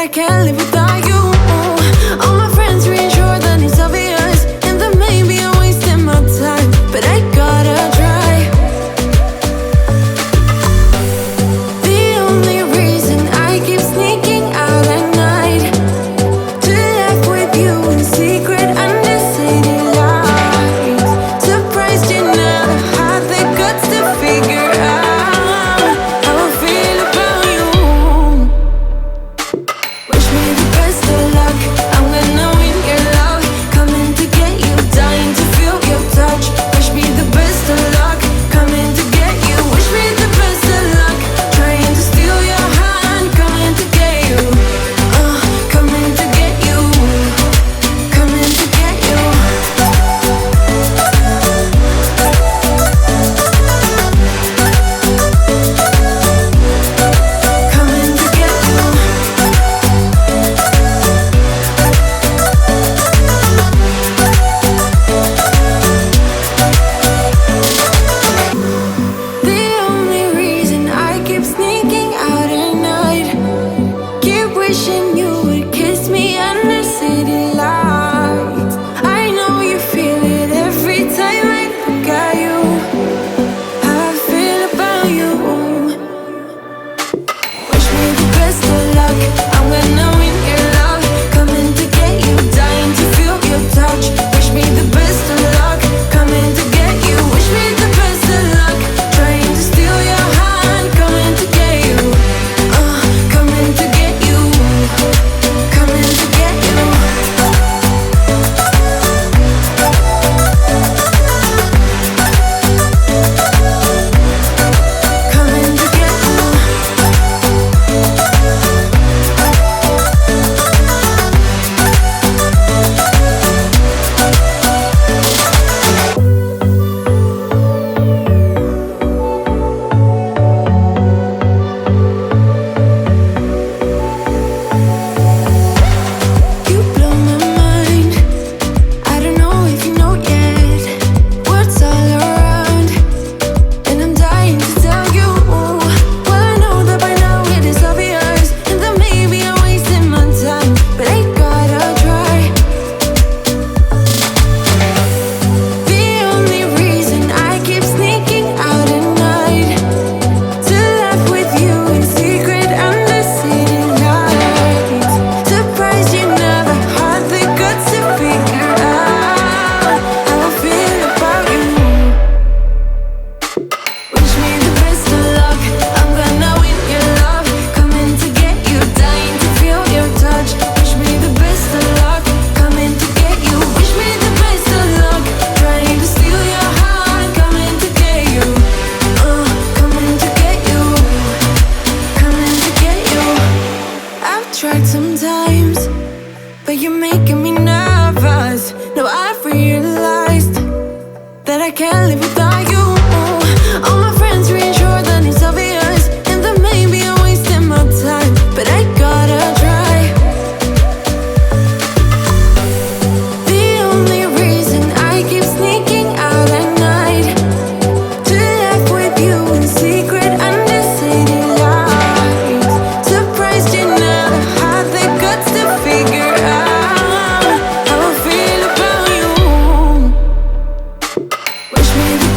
I can't live without you. All my friends reassure that it's obvious, and that maybe I'm wasting my time, but I gotta try. The only reason I keep sneaking out at night to laugh with you in secret under city lights. Surprised you never had the guts to figure out how I feel about you. Wish me the best of luck, I'm gonna win your love. Coming to get you, dying to feel your touch. Wish me the best of luck, coming to get you. Wish me the best of luck, trying to steal your hand. Coming to get you, coming to get you, coming to get you. Coming to get you. The only reason I keep sneaking out at night, keep wishing you would kiss me under city lights. I know you feel it every time I look at you, how I feel about you. Wish me the best of luck, I'm gonna win your love. Coming to get you, dying to feel your touch. Wish me the best of luck, coming to get you. Wish me the best of luck, trying to steal your hand. Coming to get you, coming to get you, coming to get you. Coming to get you. You blow my mind. I don't know if you know yet what's all around, and I'm dying to tell you. Well, I know that by now it is obvious, and that maybe I'm wasting my time, but I gotta try. The only reason I keep sneaking out at night to laugh with you in secret under city lights. Surprised you never had the guts to figure out how I feel about you. Wish me the best of luck, I'm gonna win your love. Coming to get you, dying to feel your touch. Wish me the best of luck, coming to get you. Wish me the best of luck, trying to steal your heart. Coming to get you, coming to get you, coming to get you. I've tried sometimes, but you're making me nervous. Now I've realized that I can't live without you. All my friends reassure that it's obvious, and that maybe I'm wasting my time, but I gotta try. The only reason I keep sneaking out at night to laugh with you in secret under city lights. Surprised you never had the guts to figure out how I feel about you. Wish me the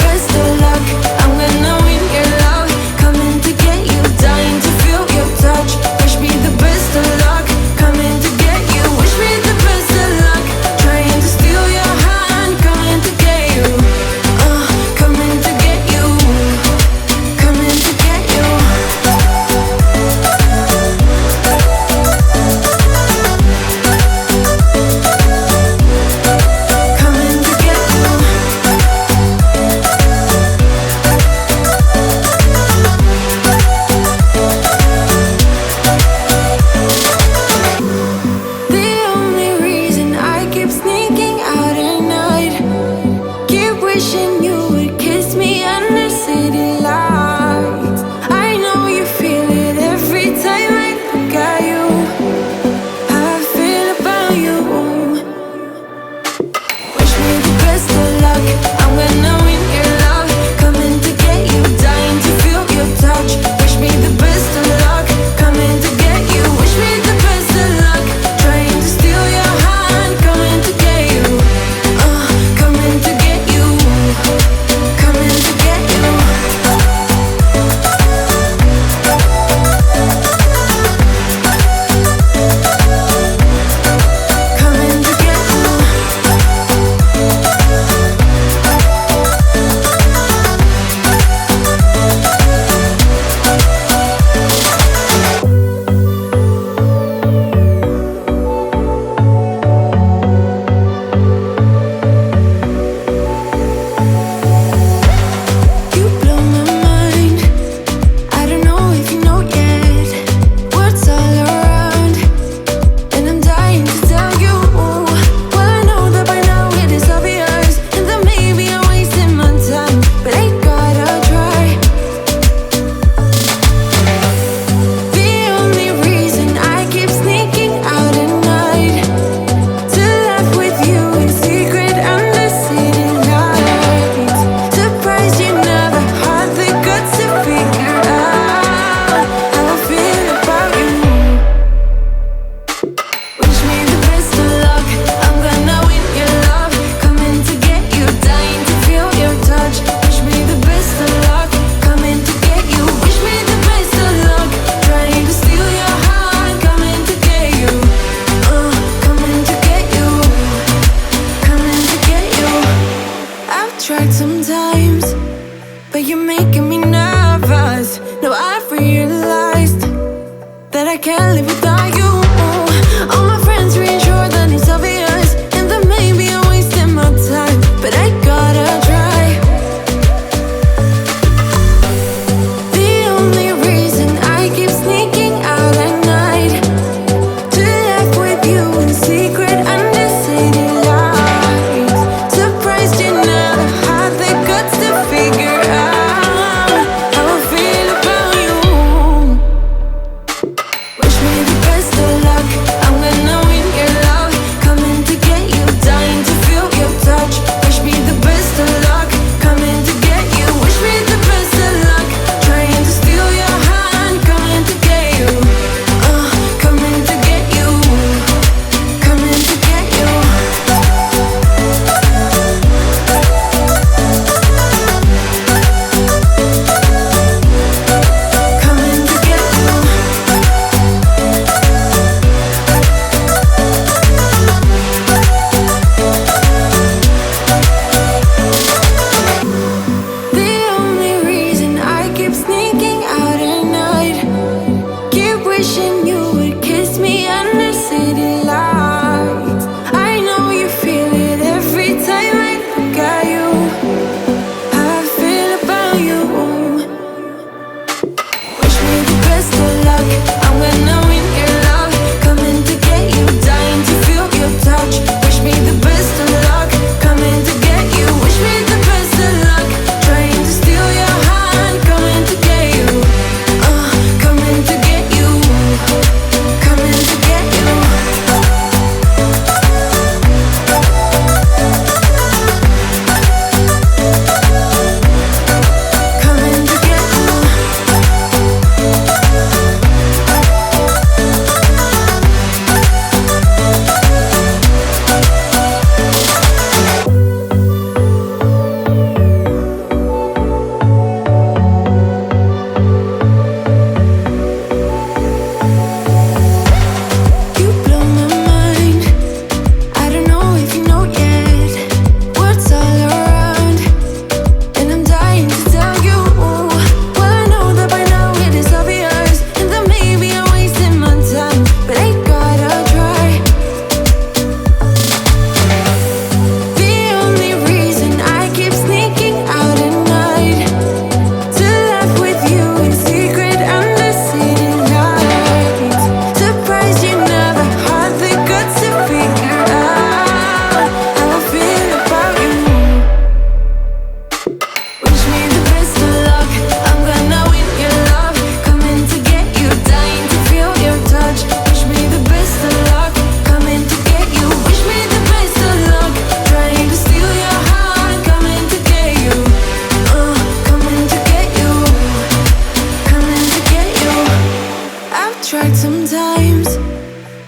times,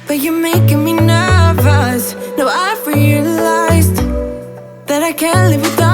but you're making me nervous. Now I've realized that I can't live without